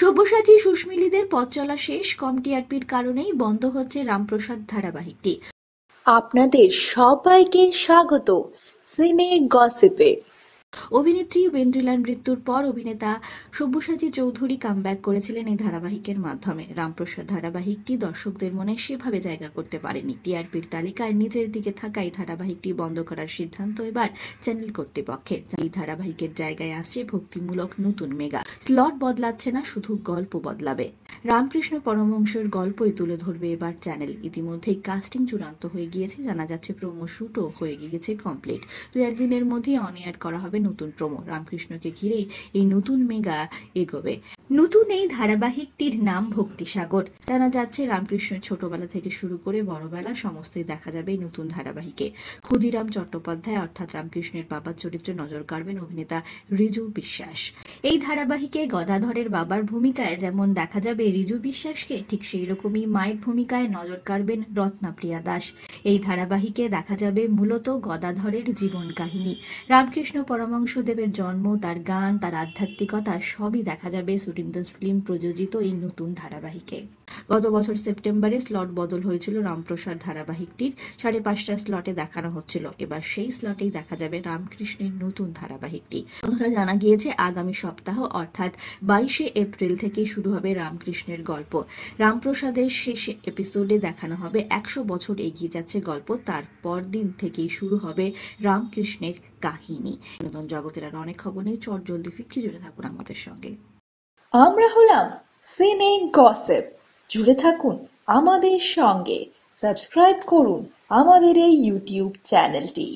সব্যসাচী সুস্মিলিদের পথ চলা শেষ, কম টিআরপির কারণেই বন্ধ হচ্ছে রামপ্রসাদ ধারাবাহিকটি। আপনাদের সবাইকে স্বাগত সিনে গসিপে। অভিনেত্রী ওয়েন্দ্রিলার মৃত্যুর পর অভিনেতা সব্যসাচী চৌধুরী কামব্যাক করেছিলেন এই ধারাবাহিকের মাধ্যমে। রামপ্রসাদ ধারাবাহিকটি দর্শকদের মনে সেভাবে জায়গা করতে পারেনি। টিআরপির তালিকায় নিচের দিকে থাকা এই ধারাবাহিকটি বন্ধ করার সিদ্ধান্ত এবার চ্যানেল কর্তৃপক্ষের। এই ধারাবাহিকের জায়গায় আসছে ভক্তিমূলক নতুন মেগা। স্লট বদলাচ্ছে না, শুধু গল্প বদলাবে। রামকৃষ্ণ পরমহংসের গল্পই তুলে ধরবে এবার চ্যানেল। ইতিমধ্যেই কাস্টিং চূড়ান্ত হয়ে গিয়েছে, জানা যাচ্ছে প্রোমো শুটও হয়ে গিয়েছে কমপ্লিট। 2-1 দিনের মধ্যেই অন এয়ার করা হবে নতুন প্রোমো। রামকৃষ্ণকে ঘিরেই এই নতুন মেগা এগোবে। নতুন এই ধারাবাহিকটির নাম ভক্তিসাগর। জানা যাচ্ছে রামকৃষ্ণের ছোটবেলা থেকে শুরু করে বড়বেলা সমস্তই দেখা যাবে এই নতুন ধারাবাহিকে। ক্ষুদিরাম চট্টোপাধ্যায় অর্থাৎ রামকৃষ্ণের বাবার চরিত্রে নজর কাড়বেন অভিনেতা রিজু বিশ্বাস। এই ধারাবাহিকে গদাধরের বাবার ভূমিকায় যেমন দেখা যাবে রিজু বিশ্বাসকে, ঠিক সেই রকমই মায়ের ভূমিকায় নজর কাড়বেন রত্নাপ্রিয়া দাস। এই ধারাবাহিকে দেখা যাবে মূলত গদাধরের জীবন কাহিনী। রামকৃষ্ণ পরমহংসদেবের জন্ম, তার গান, তার আধ্যাত্মিকতা সবই দেখা যাবে সুরিন্দাস ফিল্ম প্রযোজিত এই নতুন ধারাবাহিকে। গত বছর সেপ্টেম্বরে স্লট বদল হয়েছিল রামপ্রসাদ ধারাবাহিকটির। 5:30 স্লটে দেখানো হচ্ছিল। এবার সেই স্লটেই দেখা যাবে রামকৃষ্ণের নতুন ধারাবাহিকটি। বন্ধুরা, জানা গিয়েছে আগামী সপ্তাহ অর্থাৎ 22শে এপ্রিল থেকে শুরু হবে রামকৃষ্ণের গল্প। রামপ্রসাদের শেষ এপিসোডে দেখানো হবে 100 বছর এগিয়ে যাচ্ছে গল্প। তারপর দিন থেকেই শুরু হবে রামকৃষ্ণের কাহিনী। নতুন জগতের আর অনেক খবর নেই, চট জলদি ফিরছি, জুড়ে থাকুন আমাদের সঙ্গে। আমরা হলাম সিনে গসিপ, জুড়ে থাকুন আমাদের সঙ্গে। সাবস্ক্রাইব করুন আমাদের এই ইউটিউব চ্যানেলটি।